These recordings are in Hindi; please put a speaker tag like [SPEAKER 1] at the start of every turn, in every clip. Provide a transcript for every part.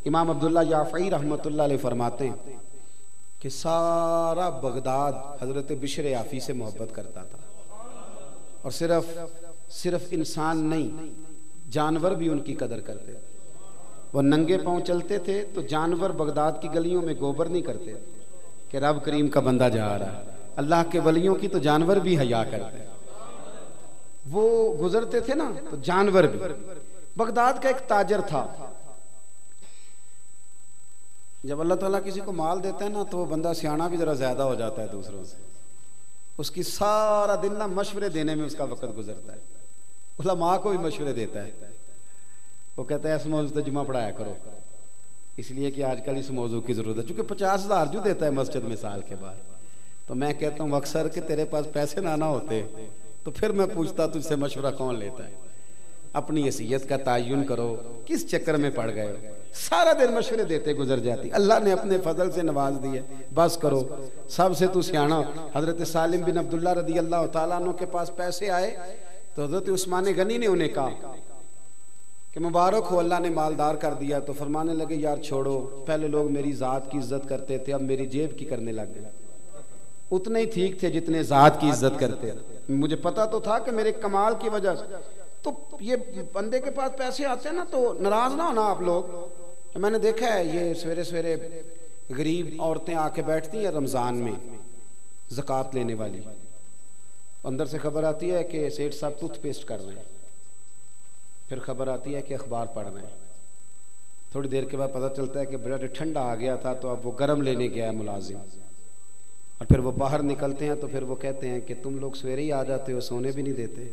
[SPEAKER 1] इमाम अब्दुल्ला याफ़ई रहमतुल्लाह अलैह फरमाते हैं कि सारा बगदाद हजरत बिशर याफ़ी से मोहब्बत करता था, और सिर्फ इंसान नहीं, जानवर भी उनकी कदर करते थे। वो नंगे पांव चलते थे तो जानवर बगदाद की गलियों में गोबर नहीं करते कि रब करीम का बंदा जा रहा है। अल्लाह के वलियों की तो जानवर भी हया करते, वो गुजरते थे ना तो जानवर भी। बगदाद का एक ताजर था, जब अल्लाह ताला किसी को माल देता है ना तो वो बंदा सियाना भी जरा ज्यादा हो जाता है दूसरों से। उसकी सारा दिन ना मशवरे देने में उसका वक्त गुजरता है, उलमा को भी मशवरे देता है। वो कहता है इस मौजू से जुमा पढ़ाया करो, इसलिए कि आजकल इस मौजू की जरूरत है। चूंकि 50,000 जो देता है मस्जिद में साल के बाद, तो मैं कहता हूँ अक्सर कि तेरे पास पैसे ना होते तो फिर मैं पूछता तुझसे मशवरा कौन लेता है। अपनी हैसियत का तयन करो, किस चक्कर में पड़ गए हो, सारा दिन मशवरे देते गुजर जाती। अल्लाह ने अपने फजल से नवाज दिए, बस करो, सबसे तू सियाना। हजरत सालिम बिन अब्दुल्ला रदी अल्लाह तआला अन्हु के पास पैसे आए तो हजरत उस्मान गनी ने उन्हें कहा कि मुबारक हो, अल्लाह ने मालदार कर दिया। तो फरमाने लगे यार छोड़ो, पहले लोग मेरी जात की इज्जत करते थे, अब मेरी जेब की करने लग गए। उतने ही ठीक थे जितने जात की इज्जत करते। मुझे पता तो था कि मेरे कमाल की वजह से, तो ये बंदे के पास पैसे आते हैं ना तो नाराज ना होना आप लोग। मैंने देखा है ये सवेरे सवेरे गरीब औरतें आके बैठती हैं रमजान में ज़कात लेने वाली, अंदर से खबर आती है कि सेठ साहब टूथपेस्ट कर रहे हैं, फिर खबर आती है कि अखबार पढ़ रहे हैं। थोड़ी देर के बाद पता चलता है कि ब्रेड ठंडा आ गया था तो अब वो गर्म लेने गया है मुलाजिम, और फिर वो बाहर निकलते हैं तो फिर वो कहते हैं कि तुम लोग सवेरे ही आ जाते हो, सोने भी नहीं देते।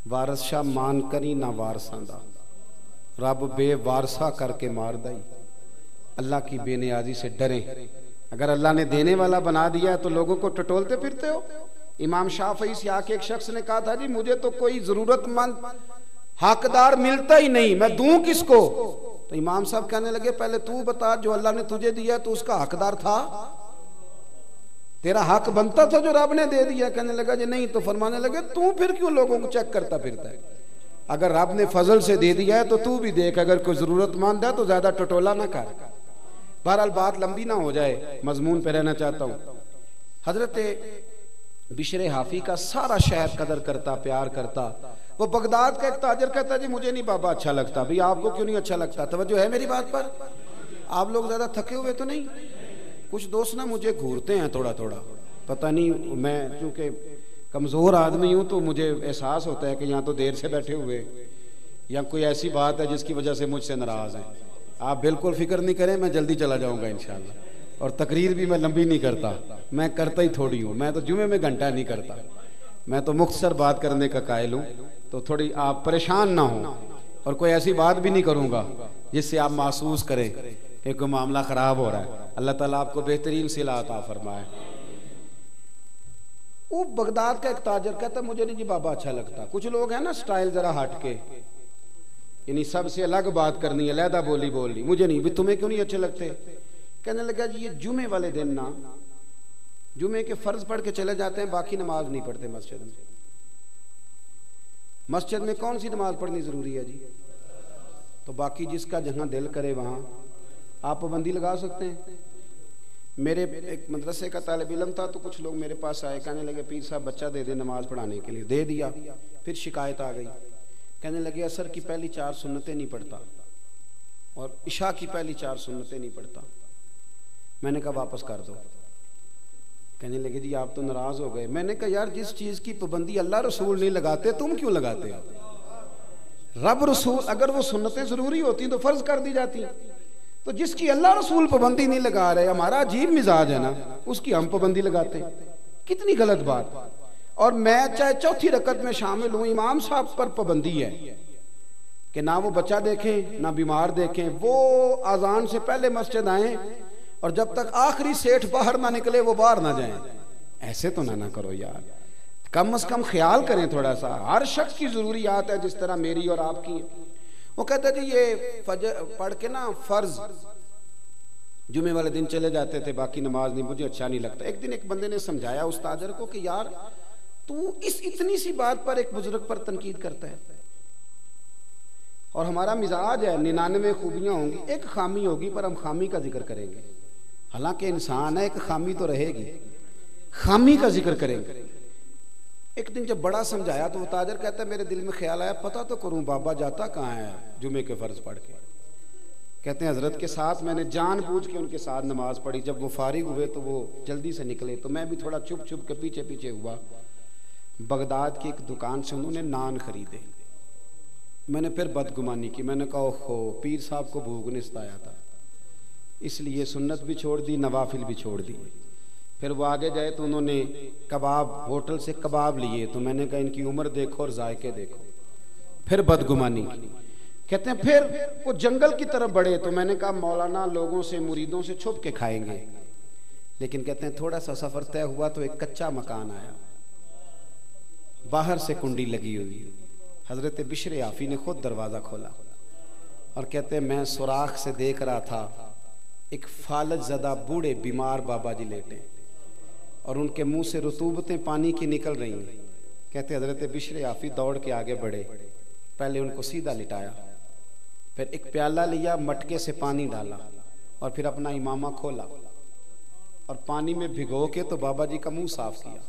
[SPEAKER 1] वारस शाह मान करी ना वारसा दा, रब बेवारसा करके मार दई। अल्लाह की बेनियाजी से डरें। अगर अल्लाह ने देने वाला बना दिया तो लोगों को टटोलते फिरते हो। इमाम शाफई से आके एक शख्स ने कहा था जी मुझे तो कोई जरूरतमंद हकदार मिलता ही नहीं, मैं दूं किसको? तो इमाम साहब कहने लगे पहले तू बता, जो अल्लाह ने तुझे दिया तो उसका हकदार था, तेरा हक बनता था जो रब ने दे दिया? कहने लगा जी नहीं। तो फरमाने लगे तू फिर क्यों लोगों को चेक करता फिरता है? अगर रब ने फजल से दे दिया है तो तू भी देख, अगर कोई जरूरतमंद है तो ज्यादा टटोला ना कर। बहरहाल बात लंबी ना हो जाए, मजमून पे रहना चाहता हूँ। हजरत बिशर हाफी का सारा शहर कदर करता, प्यार करता। वो बगदाद का एक ताजर कहता जी मुझे नहीं बाबा अच्छा लगता। भाई आपको क्यों नहीं अच्छा लगता? तवज्जो है मेरी बात पर? आप लोग ज्यादा थके हुए तो नहीं? कुछ दोस्त ना मुझे घूरते हैं थोड़ा थोड़ा, पता नहीं, मैं क्योंकि कमज़ोर आदमी हूँ तो मुझे एहसास होता है कि यहाँ तो देर से बैठे हुए या कोई ऐसी बात है जिसकी वजह से मुझसे नाराज़ हैं। आप बिल्कुल फिक्र नहीं करें, मैं जल्दी चला जाऊँगा इंशाअल्लाह। और तकरीर भी मैं लंबी नहीं करता, मैं करता ही थोड़ी हूँ। मैं तो जुमे में घंटा नहीं करता, मैं तो मुख्तसर बात करने का कायल हूँ। तो थोड़ी आप परेशान ना हो, और कोई ऐसी बात भी नहीं करूँगा जिससे आप महसूस करें कि कोई मामला ख़राब हो रहा है। अल्लाह ताला आपको बेहतरीन सिला अता फरमाए। वो बगदाद का एक ताजर कहता मुझे नहीं जी बाबा अच्छा लगता। कुछ लोग हैं ना स्टाइल जरा हट के, यानी सबसे अलग बात करनी है, अलहदा बोली बोलनी, मुझे नहीं। भी तुम्हें क्यों नहीं अच्छे लगते? कहने लगा जी ये जुमे वाले दिन ना जुमे के फर्ज पढ़ के चले जाते हैं, बाकी नमाज नहीं पढ़ते मस्जिद में। मस्जिद में कौन सी नमाज पढ़नी जरूरी है जी? तो बाकी जिसका जहां दिल करे वहां आप पाबंदी लगा सकते हैं। मेरे एक मदरसे का तालिब इल्म था तो कुछ लोग मेरे पास आए, कहने लगे पीर साहब बच्चा दे दे नमाज पढ़ाने के लिए। दे दिया, फिर शिकायत आ गई, कहने लगे असर की पहली 4 सुन्नतें नहीं पढ़ता और इशा की पहली 4 सुन्नतें नहीं पढ़ता। मैंने कहा वापस कर दो। कहने लगे जी आप तो नाराज हो गए। मैंने कहा यार जिस चीज की पाबंदी अल्लाह रसूल नहीं लगाते तुम क्यों लगाते हो? रब रसूल अगर वो सुन्नतें जरूरी होती तो फर्ज कर दी जाती, तो जिसकी अल्लाह रसूल पाबंदी नहीं लगा रहे, हमारा अजीब मिजाज है ना, उसकी हम पाबंदी लगाते, कितनी गलत बात। और मैं चाहे चौथी रकत में शामिल हूं, इमाम साहब पर पाबंदी है कि ना वो बच्चा देखें ना बीमार देखें, वो अजान से पहले मस्जिद आए और जब तक आखिरी सेठ बाहर ना निकले वो बाहर ना जाएं। ऐसे तो ना करो यार, कम से कम ख्याल करें थोड़ा सा। हर शख्स की जरूरियात है जिस तरह मेरी और आपकी है। वो कहते थे ये फजर पढ़ के ना फर्ज जुमे वाले दिन चले जाते थे, बाकी नमाज नहीं, मुझे अच्छा नहीं लगता। एक दिन एक बंदे ने समझाया उस ताजर को कि यार तू इस इतनी सी बात पर एक बुजुर्ग पर तनकीद करता है। और हमारा मिजाज है 99 खूबियां होंगी, एक खामी होगी पर हम खामी का जिक्र करेंगे। हालांकि इंसान है, एक खामी तो रहेगी, खामी का जिक्र करेंगे। एक दिन जब बड़ा समझाया तो वो ताजर कहता है मेरे दिल में ख्याल आया पता तो करूं बाबा जाता कहाँ है जुमे के फर्ज पढ़ के। कहते हैं हजरत के साथ मैंने जानबूझ के उनके साथ नमाज पढ़ी। जब वो फारिग हुए तो वो जल्दी से निकले तो मैं भी थोड़ा चुप चुप के पीछे पीछे हुआ। बगदाद की एक दुकान से उन्होंने नान खरीदे। मैंने फिर बदगुमानी की, मैंने कहा ओहो पीर साहब को भूख ने सताया था इसलिए सुन्नत भी छोड़ दी, नवाफिल भी छोड़ दी। फिर वो आगे गए तो उन्होंने कबाब, होटल से कबाब लिए तो मैंने कहा इनकी उम्र देखो और जायके देखो। फिर बदगुमानी की। कहते हैं फिर वो जंगल की तरफ बढ़े तो मैंने कहा मौलाना लोगों से मुरीदों से छुप के खाएंगे। लेकिन कहते हैं थोड़ा सा सफर तय हुआ तो एक कच्चा मकान आया, बाहर से कुंडी लगी हुई। हजरत बिशर आफी ने खुद दरवाजा खोला और कहते हैं मैं सुराख से देख रहा था एक फालज ज़दा बूढ़े बीमार बाबा जी लेटे और उनके मुंह से रतूबतें पानी की निकल रही हैं। कहते हजरत बिशर आफी दौड़ के आगे बढ़े, पहले उनको सीधा लिटाया, फिर एक प्याला लिया, मटके से पानी डाला और फिर अपना इमामा खोला और पानी में भिगो के तो बाबा जी का मुंह साफ किया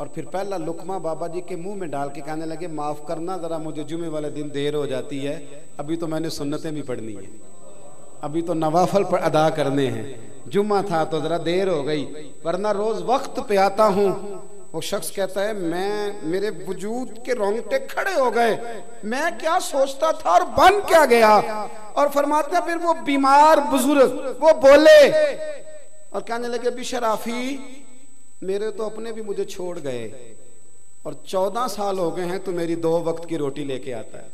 [SPEAKER 1] और फिर पहला लुकमा बाबा जी के मुंह में डाल के कहने लगे माफ करना जरा मुझे जुमे वाले दिन देर हो जाती है, अभी तो मैंने सुन्नतें भी पढ़नी है, अभी तो नवाफल अदा करने हैं, जुम्मा था तो जरा देर हो गई वरना रोज वक्त पे आता हूँ। वो शख्स कहता है मैं, मेरे वजूद के रोंगटे खड़े हो गए, मैं क्या सोचता था और बन क्या गया। और फरमाते हैं फिर वो बीमार बुजुर्ग वो बोले और कहने लगे बिशर आफी मेरे तो अपने भी मुझे छोड़ गए और 14 साल हो गए हैं तो मेरी 2 वक्त की रोटी लेके आता है,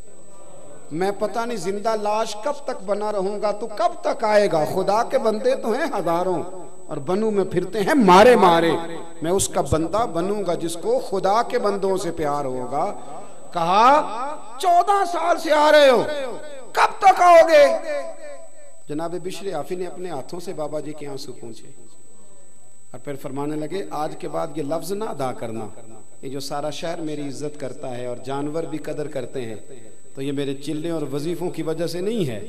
[SPEAKER 1] मैं पता नहीं जिंदा लाश कब तक बना रहूंगा, तू कब तक आएगा। खुदा के बंदे तो हैं हजारों और बनू में फिरते हैं मारे मारे, मैं उसका बंदा बनूंगा जिसको खुदा के बंदों से प्यार होगा। कहा 14 साल से आ रहे हो, कब तक आओगे। जनाब बिशर आफी ने अपने हाथों से बाबा जी के आंसू पूछे और फिर फरमाने लगे आज के बाद ये लफ्ज ना अदा करना, ये जो सारा शहर मेरी इज्जत करता है और जानवर भी कदर करते हैं तो ये मेरे चिल्ले और वजीफों की वजह से नहीं है,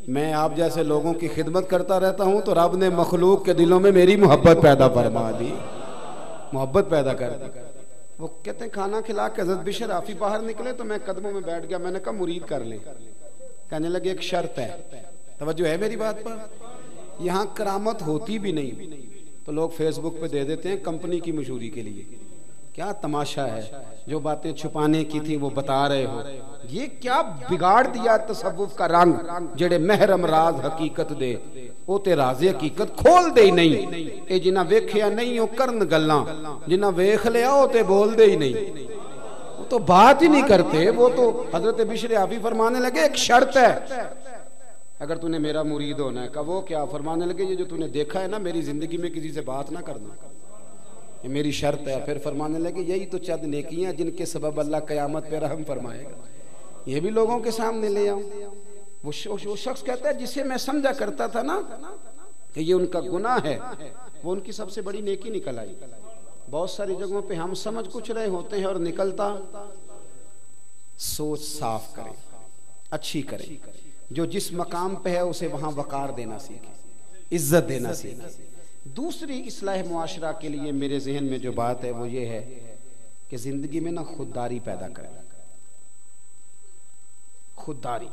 [SPEAKER 1] मैं आप जैसे लोगों की खिदमत करता रहता हूं तो रब ने मखलूक के दिलों में मेरी मोहब्बत पैदा फरमा दी, मोहब्बत पैदा कर दी। वो कहते हैं खाना खिला के हज़रत बिशर आफी बाहर निकले तो मैं कदमों में बैठ गया, मैंने कहा मुरीद कर ले। कहने लगे एक शर्त है, तवज्जो है मेरी बात पर, यहाँ करामत होती भी नहीं तो लोग फेसबुक पे दे देते हैं कंपनी की मशहूरी के लिए, क्या तमाशा है, जो बातें छुपाने की थी वो बता रहे हो, ये क्या बिगाड़ दिया तसव्वुफ का रंग, जेड़े महरम राज हकीकत दे वो ते राज़े हकीकत खोल दे ही नहीं, ए जिन्ना वेखिया नहीं हो करन गल्लां, जिन्ना वेख लिया हो ते बोल दे ही नहीं, वो तो बात ही नहीं करते। वो तो हजरत बिशर आफी फरमाने लगे एक शर्त है अगर तूने मेरा मुरीद होना है। का वो क्या। फरमाने लगे ये जो तूने देखा है ना मेरी जिंदगी में किसी से बात ना करना, ये मेरी शर्त है। फिर फरमाने लगे यही तो चंद नेकियां जिनके सबब अल्लाह कयामत पे रहम फरमाएगा, ये भी लोगों के सामने ले आऊं। वो शख्स कहता है जिसे मैं समझा करता था ना कि ये उनका गुनाह है, वो उनकी सबसे बड़ी नेकी निकल आई। बहुत सारी जगहों पे हम समझ कुछ रहे होते हैं और निकलता सोच साफ करें, अच्छी करें, जो जिस मकाम पे है उसे वहां वकार देना सीखे, इज्जत देना सीखे। दूसरी इस्लाह मुआशरा के लिए मेरे जहन में जो बात है वो ये है कि जिंदगी में ना खुददारी पैदा करें। खुददारी,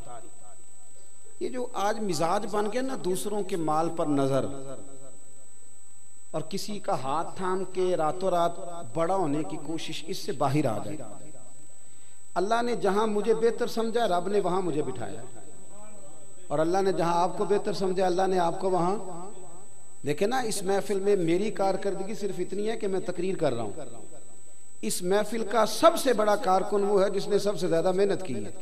[SPEAKER 1] ये जो आज मिजाज बन गया ना दूसरों के माल पर नजर और किसी का हाथ थाम के रातों रात बड़ा होने की कोशिश, इससे बाहर आ जाए। अल्लाह ने जहां मुझे बेहतर समझा रब ने वहां मुझे बिठाया, और अल्लाह ने जहां आपको बेहतर समझा अल्लाह ने आपको वहां। देखे ना इस महफिल में मेरी कारकर्दगी सिर्फ इतनी है कि मैं तकरीर कर रहा हूं। इस महफिल का सबसे बड़ा कारकुन वो है जिसने सबसे ज्यादा मेहनत की है,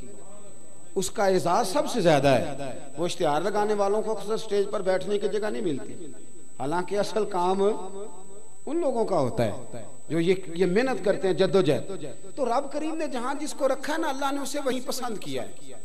[SPEAKER 1] उसका एजाज सबसे ज्यादा है। वो इश्तिहार लगाने वालों को अक्सर स्टेज पर बैठने की जगह नहीं मिलती, हालांकि असल काम उन लोगों का होता है जो ये मेहनत करते हैं, जद्दोजहद। तो रब करीम ने जहां जिसको रखा है ना अल्लाह ने उसे वहीं पसंद किया है।